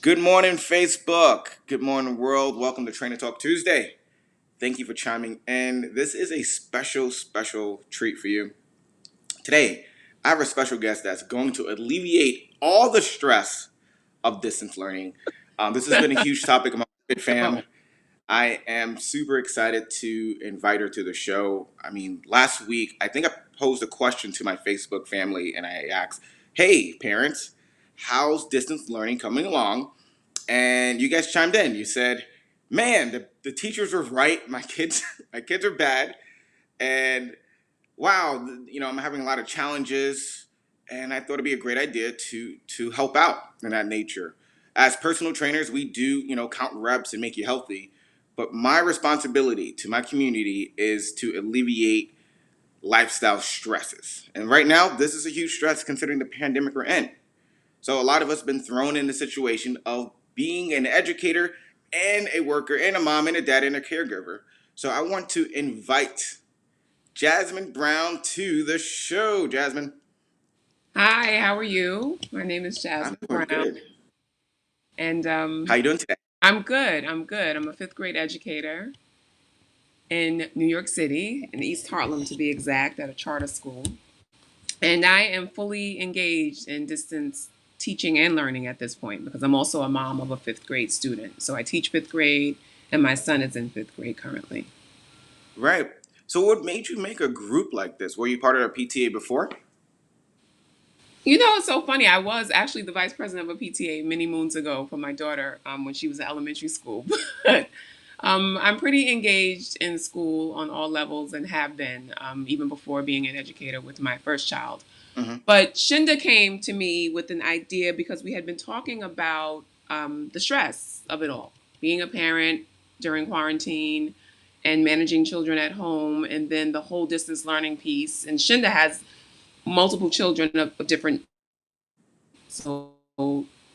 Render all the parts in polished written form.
Good morning, Facebook. Good morning, world. Welcome to Trainer Talk Tuesday. Thank you for chiming in. This is a special treat for you. Today, I have a special guest that's going to alleviate all the stress of distance learning. This has been a huge topic of my fam. Oh, I am super excited to invite her to the show. I mean, last week, I think I posed a question to my Facebook family and I asked, hey, parents, how's distance learning coming along? And you guys chimed in. You said, "Man, the teachers were right. My kids, my kids are bad, and wow, I'm having a lot of challenges, and I thought it'd be a great idea to help out in that nature. As personal trainers, we do count reps and make you healthy, but my responsibility to my community is to alleviate lifestyle stresses. And right now, this is a huge stress considering the pandemic we're in. So a lot of us have been thrown in the situation of being an educator and a worker and a mom and a dad and a caregiver. So I want to invite Jazzmin Brown to the show. Jasmine, hi, how are you? My name is I'm Jazzmin doing Brown, good. and How you doing today? I'm good. I'm good. I'm a fifth grade educator in New York City, in East Harlem to be exact, at a charter school. And I am fully engaged in distance teaching and learning at this point because I'm also a mom of a fifth grade student. So I teach fifth grade, and my son is in fifth grade currently. Right. So what made you make a group like this? Were you part of a PTA before? You know, it's so funny. I was actually the vice president of a PTA many moons ago for my daughter when she was in elementary school. But I'm pretty engaged in school on all levels and have been even before being an educator with my first child. Hmm. But Shinda came to me with an idea because we had been talking about the stress of it all, being a parent during quarantine and managing children at home, and then the whole distance learning piece. And Shinda has multiple children of different, so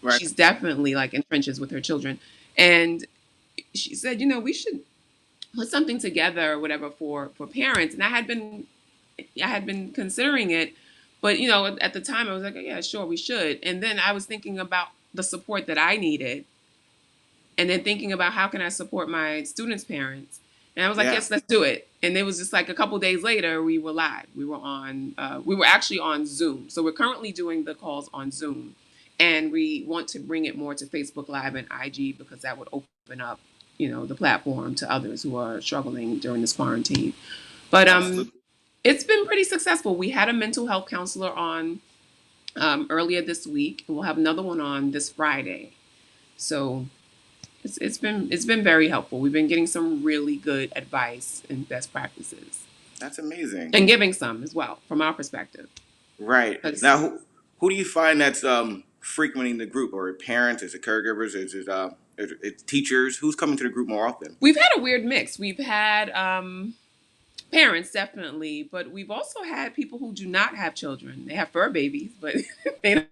Right. she's definitely like in trenches with her children. And she said, we should put something together or whatever for parents. And I had been considering it, but at the time I was like, yeah, sure, we should. And then I was thinking about the support that I needed, and then thinking about how can I support my students' parents. And I was like, Yeah. yes, let's do it. And it was just like a couple days later, we were live. We were actually on Zoom. So we're currently doing the calls on Zoom. And we want to bring it more to Facebook Live and IG because that would open up, the platform to others who are struggling during this quarantine. But Absolutely. it's been pretty successful. We had a mental health counselor on earlier this week, and we'll have another one on this Friday. So it's been very helpful. We've been getting some really good advice and best practices, That's amazing. and giving some as well from our perspective. Right. 'Cause Now, who do you find that's frequenting the group? Or parents? Is it caregivers? Is it teachers? Who's coming to the group more often? we've had a weird mix. We've had parents definitely, but we've also had people who do not have children. They have fur babies, but they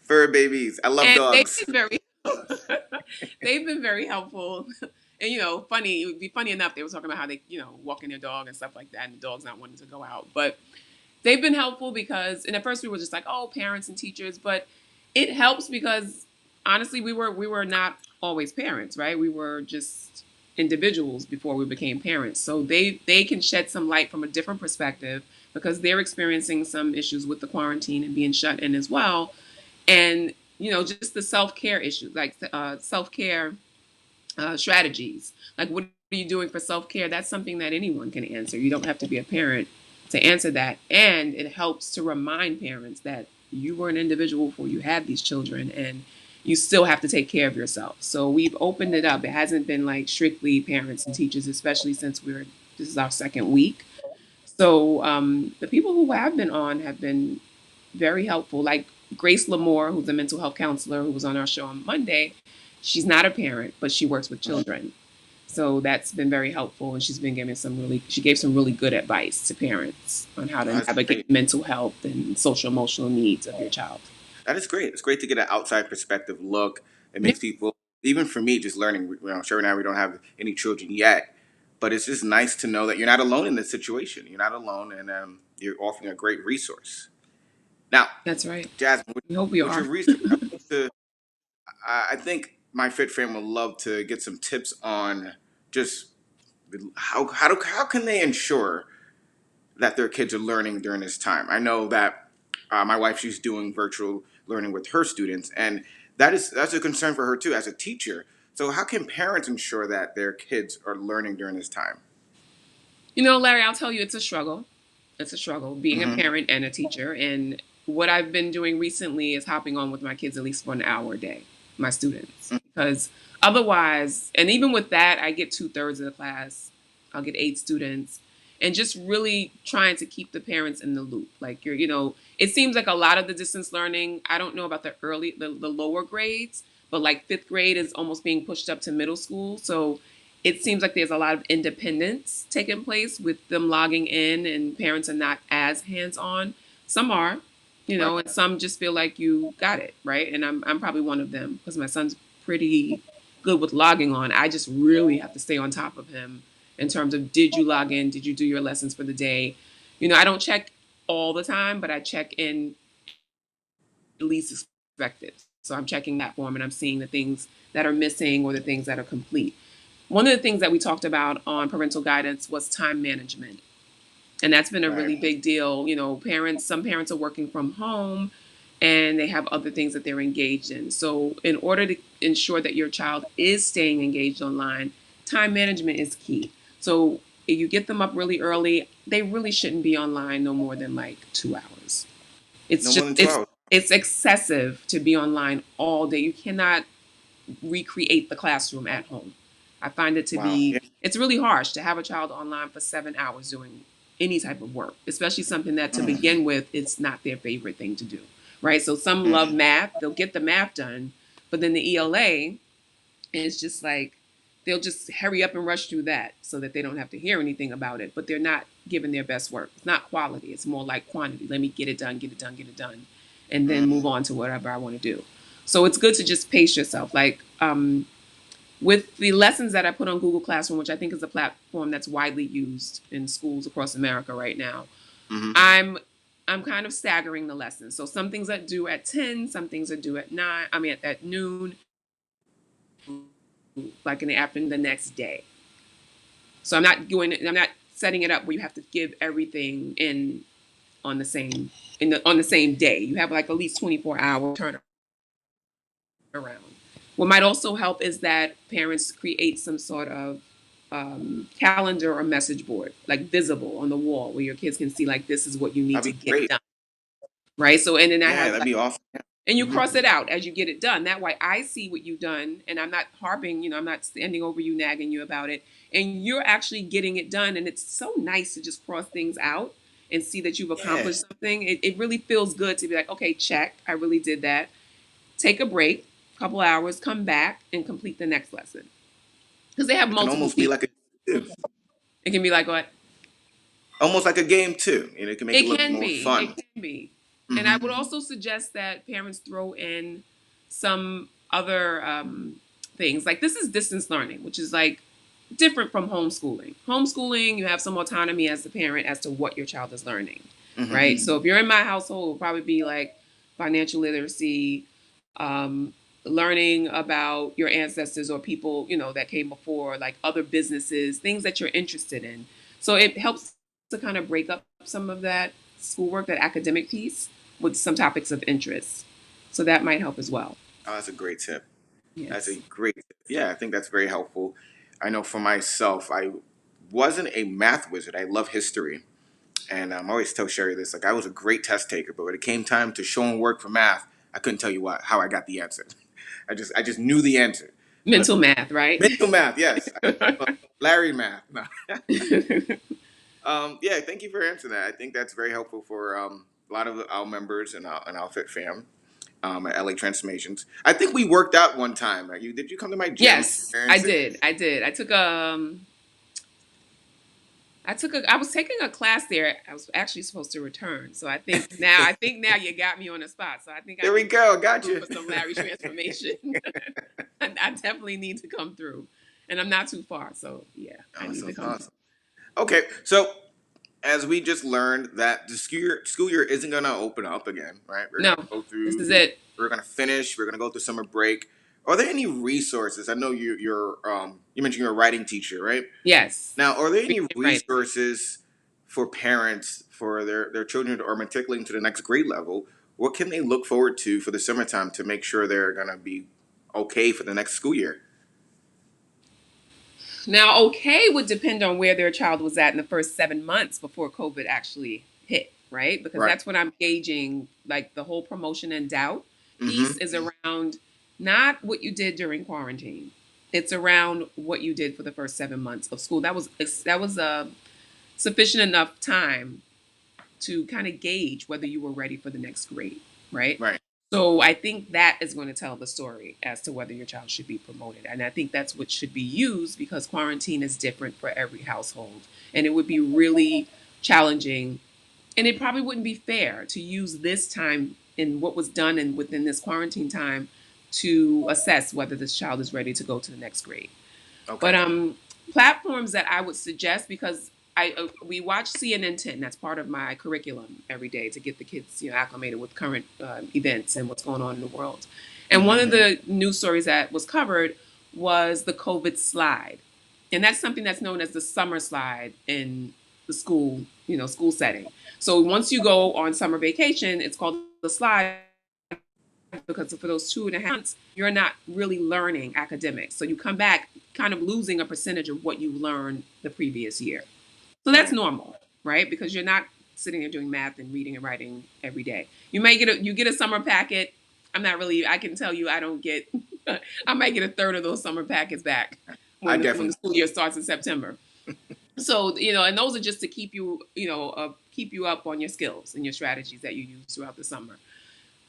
Fur babies. I love and dogs. they've been very helpful. And funny, it would be funny enough. They were talking about how they walking their dog and stuff like that, and the dog's not wanting to go out, but they've been helpful because, and at first we were just like, oh, parents and teachers, but it helps because honestly, we were not always parents, right? We were just individuals before we became parents, so they can shed some light from a different perspective because they're experiencing some issues with the quarantine and being shut in as well, and just the self-care issues, like self-care strategies. Like, what are you doing for self care? That's something that anyone can answer. You don't have to be a parent to answer that. And it helps to remind parents that you were an individual before you had these children, and you still have to take care of yourself. So we've opened it up. It hasn't been like strictly parents and teachers, especially since this is our second week. So the people who have been on have been very helpful. Like Grace Lamore, who's a mental health counselor who was on our show on Monday. She's not a parent, but she works with Mhm. children. So that's been very helpful. And she gave some really good advice to parents on how to That's great. navigate mental health and social emotional needs of your child. That is great. It's great to get an outside perspective look. It Yeah, makes people, even for me, just learning. Sure now we don't have any children yet, but it's just nice to know that you're not alone in this situation. You're not alone, and you're offering a great resource. Now, that's right. Jasmine, We hope we with your are. research, I want to I think my Fit fam would love to get some tips on just how can they ensure that their kids are learning during this time. I know that my wife, she's doing virtual learning with her students, and that's a concern for her too as a teacher. So how can parents ensure that their kids are learning during this time? Larry, I'll tell you, it's a struggle. It's a struggle being a Hmm. parent and a teacher. And what I've been doing recently is hopping on with my kids at least for an hour a day, my students, because otherwise, and even with that, I get 2/3 of the class. I'll get 8 students, and just really trying to keep the parents in the loop. Like it seems like a lot of the distance learning. I don't know about the lower grades, but like fifth grade is almost being pushed up to middle school. So it seems like there's a lot of independence taking place with them logging in, and parents are not as hands on. Some are, Right. and some just feel like you got it, right? And I'm probably one of them because my son's pretty good with logging on. I just really have to stay on top of him in terms of, did you log in? Did you do your lessons for the day? I don't check all the time, but I check in at least expected. So I'm checking that form and I'm seeing the things that are missing or the things that are complete. One of the things that we talked about on parental guidance was time management. And that's been a Right. really big deal. Some parents are working from home and they have other things that they're engaged in. So, in order to ensure that your child is staying engaged online, time management is key. So, if you get them up really early, they really shouldn't be online no more than like 2 hours. It's No more just than 2 hours. it's excessive to be online all day. You cannot recreate the classroom at home. I find it to Wow. be, Yeah. it's really harsh to have a child online for 7 hours doing any type of work, especially something that to Mm. begin with, it's not their favorite thing to do, right? So some love Mm. math, they'll get the math done, but then the ELA is just like, they'll just hurry up and rush through that so that they don't have to hear anything about it, but they're not giving their best work. It's not quality, it's more like quantity. Let me get it done, get it done, get it done, and then move Mm. on to whatever I want to do. So it's good to just pace yourself. Like, with the lessons that I put on Google Classroom, which I think is a platform that's widely used in schools across America right now, Mm-hmm. I'm I'm kind of staggering the lessons. So some things are due at 10, some things are due at 9, I mean at noon, like in the afternoon the next day. So I'm not setting it up where you have to give everything in on the same on the same day. You have like at least 24-hour turnaround. What might also help is that parents create some sort of calendar or message board, like visible on the wall, where your kids can see like, this is what you need to That'd be get great. done, right? So and then I Yeah, have that'd like, be awesome. Yeah. and you Hmm. cross it out as you get it done. That way I see what you've done and I'm not harping, I'm not standing over you, nagging you about it. And you're actually getting it done. And it's so nice to just cross things out and see that you've Yeah. accomplished something. It really feels good to be like, okay, check, I really did that. Take a break, a couple hours, come back and complete the next lesson. Because they have It can multiple almost be people. like It can be like what? almost like a game too. It can make it It look can more be. fun. It can be. And I Hmm. would also suggest that parents throw in some other things. Like, this is distance learning, which is like different from homeschooling. Homeschooling, you have some autonomy as the parent as to what your child is learning, Hmm. right? So if you're in my household, it'll probably be like financial literacy, um, learning about your ancestors or people, that came before, like other businesses, things that you're interested in. So it helps to kind of break up some of that schoolwork, that academic piece, with some topics of interest. So that might help as well. Oh, that's a great tip. That's a Yes. great tip. Yeah, I think that's very helpful. I know for myself, I wasn't a math wizard. I love history. And I always tell Sherry this, like I was a great test taker, but when it came time to show and work for math, I couldn't tell you how I got the answer. I just knew the answer. But Mental math, right? mental math, yes. Larry math. No. Yeah, thank you for answering that. I think that's very helpful for a lot of our members and our Fit fam at LA Transformations. I think we worked out one time. Did you come to my gym Yes, I experience it? did. I did. I was taking a class there. I was actually supposed to return. So I think now you got me on the spot. So I think I There we need to go. come Got through you. for some Larry transformation. I definitely need to come through. And I'm not too far. So yeah, I need to Awesome, come through. awesome. Okay, so as we just learned that the school year isn't gonna open up again, right? We're No, gonna go this through. is it. We're gonna finish. We're gonna go through summer break. Are there any resources? I know you mentioned you're a writing teacher, right? Yes. Now, are there any Reading and writing. resources for parents for their children who are matriculating to the next grade level? What can they look forward to for the summertime to make sure they're gonna be okay for the next school year? Now, okay would depend on where their child was at in the first 7 months before COVID actually hit, right? Because Right. that's when I'm gauging like the whole promotion and doubt piece Mm-hmm. is around not what you did during quarantine. It's around what you did for the first 7 months of school. That was sufficient enough time to kind of gauge whether you were ready for the next grade, right? Right. So I think that is going to tell the story as to whether your child should be promoted. And I think that's what should be used because quarantine is different for every household. And it would be really challenging. And it probably wouldn't be fair to use this time in what was done and within this quarantine time to assess whether this child is ready to go to the next grade. But Okay. platforms that I would suggest because I we watch CNN 10. That's part of my curriculum every day to get the kids acclimated with current events and what's going on in the world. And one of Mm-hmm. the news stories that was covered was the COVID slide, and that's something that's known as the summer slide in the school setting. So once you go on summer vacation, it's called the slide because for those 2.5 months, you're not really learning academics. So you come back kind of losing a percentage of what you learned the previous year. So that's Right. normal, right? Because you're not sitting there doing math and reading and writing every day. You get a summer packet. I can tell you I don't get I might get a third of those summer packets back I when the definitely. school year starts in September. So, and those are just to keep you up on your skills and your strategies that you use throughout the summer.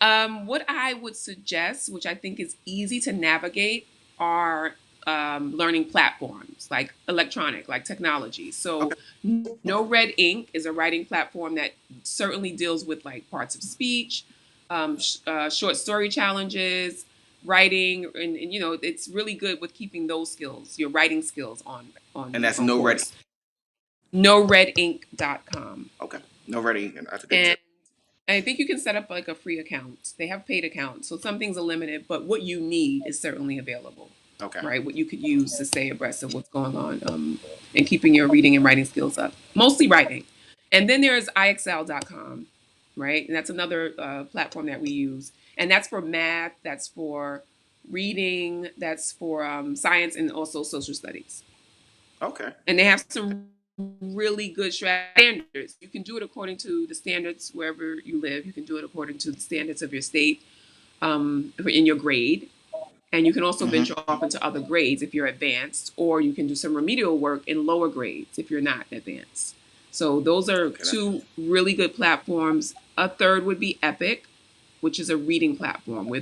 What I would suggest, which I think is easy to navigate, are learning platforms like electronic, like technology. So, Okay. No Red Ink is a writing platform that certainly deals with like parts of speech, short story challenges, writing, and it's really good with keeping those skills, your writing skills And that's on no ready. course. NoRedInk.com. Okay. No ready. That's a good And tip. I think you can set up like a free account. They have paid accounts, so some things are limited, but what you need is certainly available, Okay. right? What you could use to stay abreast of what's going on and keeping your reading and writing skills up, mostly writing. And then there's IXL.com, right? And that's another platform that we use. And that's for math, that's for reading, that's for science, and also social studies. Okay. And they have some really good standards. You can do it according to the standards wherever you live. You can do it according to the standards of your state in your grade. And you can also Mm-hmm. venture off into other grades if you're advanced, or you can do some remedial work in lower grades if you're not advanced. So those are Okay. That's two really good platforms. A third would be Epic, which is a reading platform where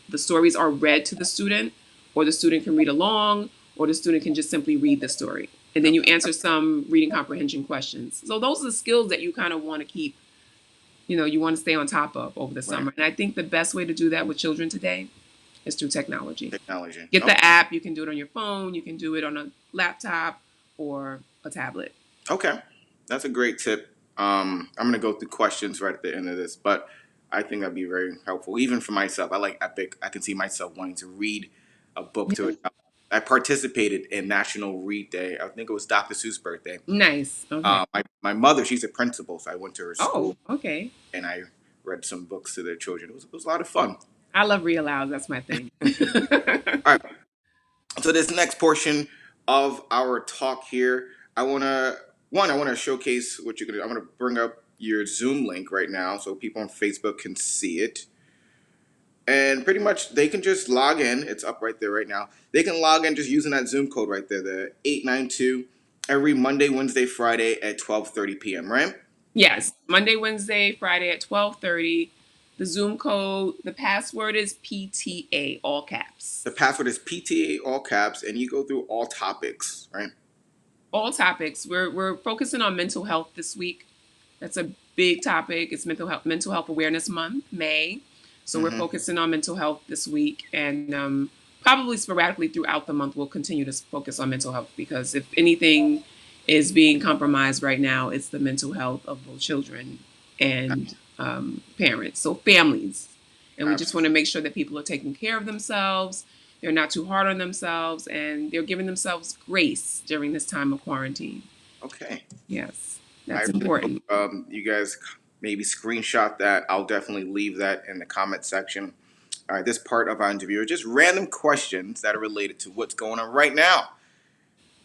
the stories are read to the student, or the student can read along, or the student can just simply read the story. And then you okay. answer some reading comprehension questions. So those are the skills that you kind of want to keep, you want to stay on top of over the Right. summer. And I think the best way to do that with children today is through technology. Technology. Get Okay. the app, you can do it on your phone, you can do it on a laptop or a tablet. Okay. That's a great tip. I'm gonna go through questions right at the end of this, but I think that'd be very helpful, even for myself. I like Epic. I can see myself wanting to read a book to Yeah. it. I participated in National Read Day. I think it was Dr. Seuss' birthday. Nice. Okay. My mother, she's a principal, so I went to her school Oh, okay. and I read some books to their children. It was a lot of fun. I love read aloud. That's my thing. All right. So this next portion of our talk here, I want to showcase what you're gonna. I'm gonna bring up your Zoom link right now so people on Facebook can see it. And pretty much they can just log in. It's up right there right now. They can log in just using that Zoom code right there, the 892, every Monday, Wednesday, Friday at 12:30 p.m., right? Yes. Monday, Wednesday, Friday at 12:30. The Zoom code, the password is PTA, all caps. The password is PTA all caps and you go through all topics, right? All topics. We're focusing on mental health this week. That's a big topic. It's Mental Health Awareness Month, May. So we're Mhm. focusing on mental health this week, and probably sporadically throughout the month we'll continue to focus on mental health because if anything is being compromised right now, it's the mental health of both children and parents, so families. And we just want to make sure that people are taking care of themselves, they're not too hard on themselves, and they're giving themselves grace during this time of quarantine. Okay. Yes, I that's really hope important. you guys maybe screenshot that. I'll definitely leave that in the comment section. All right, this part of our interview are just random questions that are related to what's going on right now.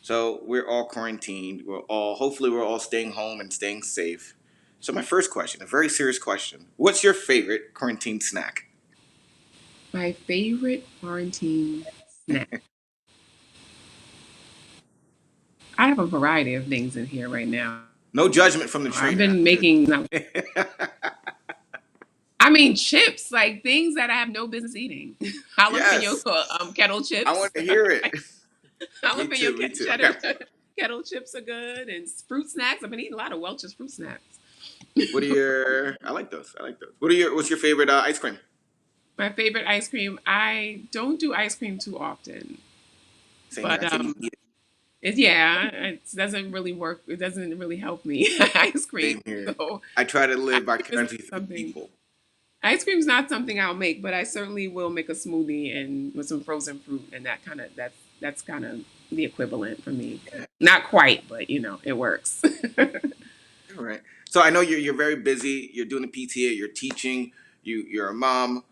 So we're all quarantined. Hopefully we're all staying home and staying safe. So my first question, a very serious question. What's your favorite quarantine snack? My favorite quarantine snack. I have a variety of things in here right now. No judgment from the I've trainer. been making, I mean, chips, like things that I have no business eating. Jalapeno Yes, kettle I want chips. to hear it. Me Jalapeno too. Me too. Okay. cheddar kettle chips are good, and fruit snacks. I've been eating a lot of Welch's fruit snacks. What are your? I like those. I like those. What's your favorite ice cream? My favorite ice cream. I don't do ice cream too often, Same here. but I can't even eat it. it doesn't really work. It doesn't really help me ice cream. Same here. So I try to ice live cream is vicariously through something. people. Ice cream's not something I'll make, but I certainly will make a smoothie and with some frozen fruit, and that's kind of the equivalent for me. Yeah. Not quite, but it works. All right. So I know you're very busy. You're doing the PTA. You're teaching. You're a mom,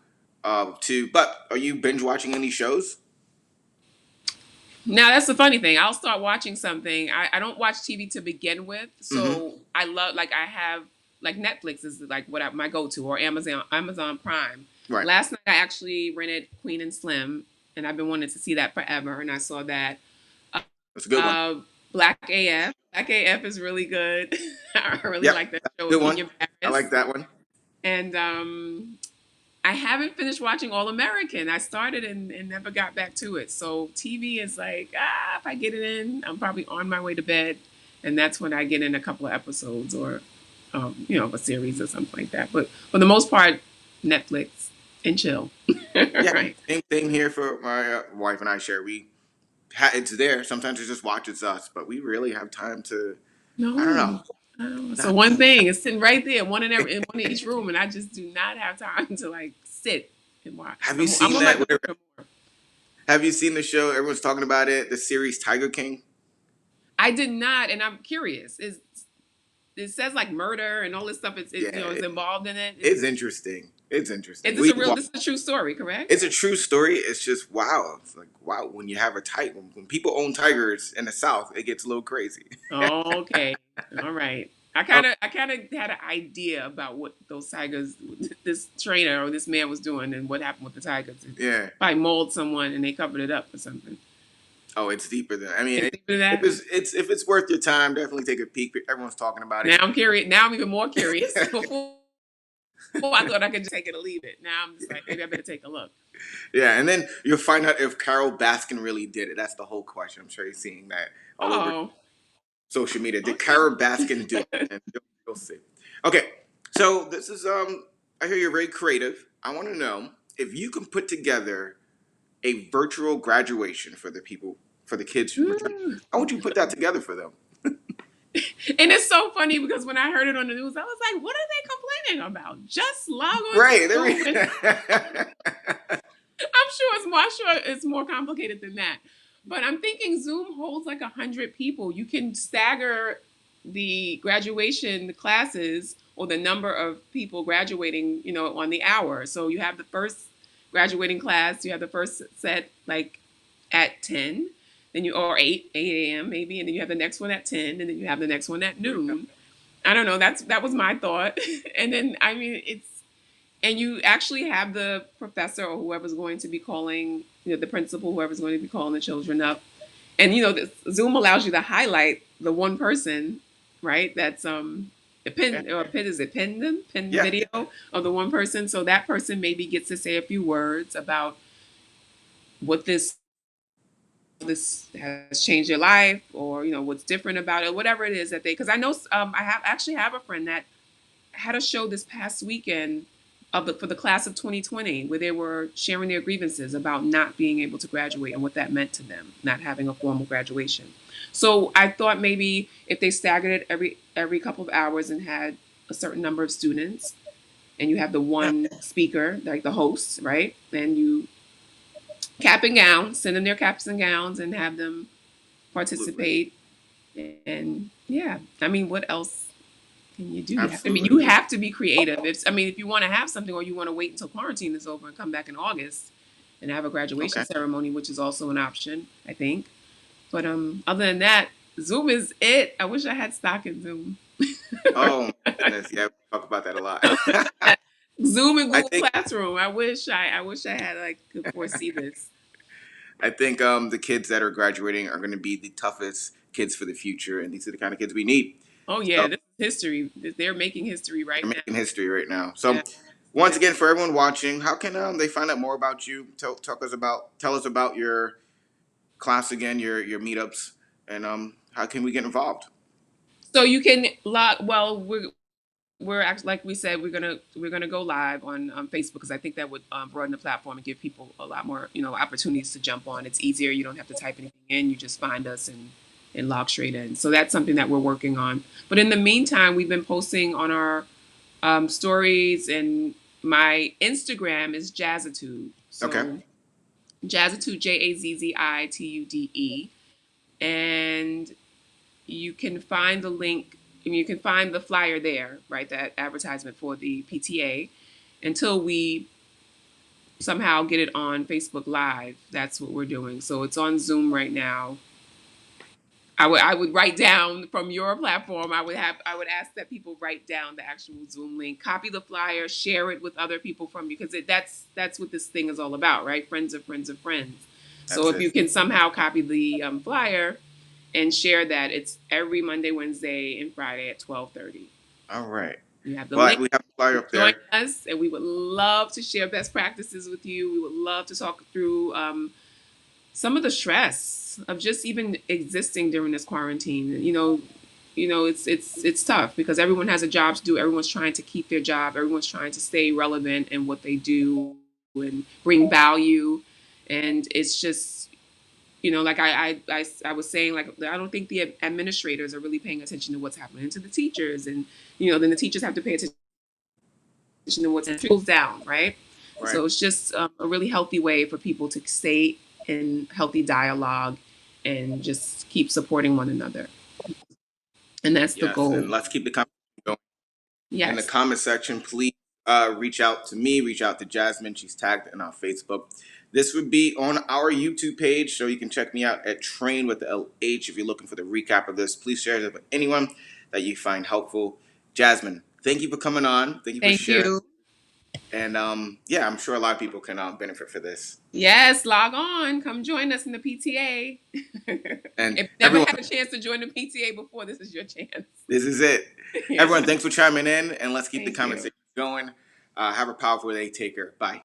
too. But are you binge watching any shows? Now that's the funny thing. I'll start watching something. I don't watch TV to begin with, Mm-hmm. so I love like I have like Netflix is like my go to, or Amazon Prime. Right. Last night I actually rented Queen and Slim, and I've been wanting to see that forever, and I saw that. That's a good one. Uh, Black AF. Black AF is really good. I really Yep. like that That's show a with good one. Kenya I Barris. like that one. And I haven't finished watching All American. I started and never got back to it. So TV is like, if I get it in, I'm probably on my way to bed. And that's when I get in a couple of episodes or, of a series or something like that. But for the most part, Netflix and chill. Yeah. Right. Same here for my wife and I share. It's there. Sometimes we just watch it's us, but we really have time to. I don't know. No. So Not, one thing is sitting right there, in one in each room, and I just do not have time to like sit and watch. have you I'm seen on my that? computer more. Have you seen the show? Everyone's talking about it. The series Tiger King. I did not, and I'm curious. It says like murder and all this stuff Yeah, is involved in it. it's interesting. It's interesting. Is this a real? This is a true story, correct? It's a true story. It's just wow. It's like wow when you have a tiger. When people own tigers in the South, it gets a little crazy. Okay, all right. Oh, I kind of had an idea about what those tigers, this trainer or this man was doing, and what happened with the tigers. It yeah. probably mauled someone and they covered it up or something. Oh, it's deeper than. I mean, It's deeper than that. if it's worth your time, definitely take a peek. Everyone's talking about it. Now I'm curious. Now I'm even more curious. Before I thought I could just take it or leave it. Now I'm just like, maybe I better take a look. Yeah, and then you'll find out if Carol Baskin really did it. That's the whole question. I'm sure you're seeing that all over Oh, social media. Did okay. Carol Baskin do it? And you'll see. Okay, so this is I hear you're very creative. I want to know if you can put together a virtual graduation for the people, for the kids returning. Mm. How would you put that together for them? And it's so funny because when I heard it on the news, I was like, what are they complaining about? Just log on to Right. Zoom. I'm sure it's more complicated than that. But I'm thinking Zoom holds like 100 people. You can stagger the graduation classes or the number of people graduating, on the hour. So you have the first graduating class, you have the first set like at 10, then you or 8 a.m. maybe, and then you have the next one at 10, and then you have the next one at noon. I don't know. That was my thought. And then I mean and you actually have the professor or whoever's going to be calling, the principal, whoever's going to be calling the children up. And Zoom allows you to highlight the one person, right? That's a pin or pin is it pin them pin Yeah. video of the one person. So that person maybe gets to say a few words about what this has changed your life, or what's different about it, whatever it is that they. Because I know I have a friend that had a show this past weekend for the class of 2020 where they were sharing their grievances about not being able to graduate and what that meant to them, not having a formal graduation. So I thought maybe if they staggered it every couple of hours and had a certain number of students, and you have the one speaker, like the host, right? And you cap and gown, send them their caps and gowns, and have them Absolutely. participate. And yeah, I mean, what else can you do? Absolutely. You have to be creative. If you want to have something, or you want to wait until quarantine is over and come back in August and have a graduation Okay. ceremony, which is also an option, I think. But other than that, Zoom is it. I wish I had stock in Zoom. Oh my goodness. Yeah, we talk about that a lot. Zoom and I Google think Classroom. I wish I had like could foresee this. I think the kids that are graduating are going to be the toughest kids for the future, and these are the kind of kids we need. Oh So yeah, this is history. They're making history right they're now. making history right now. Yeah, So once yeah. again, for everyone watching, how can they find out more about you? Tell us about your class again, your meetups, and how can we get involved? So you can log. Well, we're actually, like we said, we're gonna go live on Facebook, because I think that would broaden the platform and give people a lot more opportunities to jump on. It's easier. You don't have to type anything in. You just find us and log straight in. So that's something that we're working on. But in the meantime, we've been posting on our stories, and my Instagram is Jazzitude. Okay. So Jazzitude, Jazzitude, and you can find the link. You can find the flyer there, right? That advertisement for the PTA. Until we somehow get it on Facebook Live, that's what we're doing. So it's on Zoom right now. I would write down from your platform. I would ask that people write down the actual Zoom link, copy the flyer, share it with other people from, because that's what this thing is all about, right? Friends of friends of friends. So That's if you it. can somehow copy the flyer and share that, it's every Monday, Wednesday, and Friday at 12:30. All right. You have the Well, link. we have a flyer up Join there. us, and we would love to share best practices with you. We would love to talk through some of the stress of just even existing during this quarantine. It's tough because everyone has a job to do. Everyone's trying to keep their job. Everyone's trying to stay relevant in what they do and bring value. And it's just, like I was saying, like, I don't think the administrators are really paying attention to what's happening to the teachers, and then the teachers have to pay attention to what's trickles down, right? Right. So it's just a really healthy way for people to stay in healthy dialogue and just keep supporting one another. And that's the Yes, goal. and let's keep the conversation going. In the Yes. comment section, please reach out to me, reach out to Jasmine. She's tagged in our Facebook. This would be on our YouTube page, so you can check me out at Train with the LH if you're looking for the recap of this. Please share it with anyone that you find helpful. Jasmine, thank you for coming on. Thank you for Thank sharing. you. And yeah, I'm sure a lot of people can benefit for this. Yes, log on. Come join us in the PTA. And If you never everyone, had a chance to join the PTA before, this is your chance. this is it. Yes. Everyone, thanks for chiming in, and let's keep the Thank you. conversation going. Have a powerful day. Take care. Bye.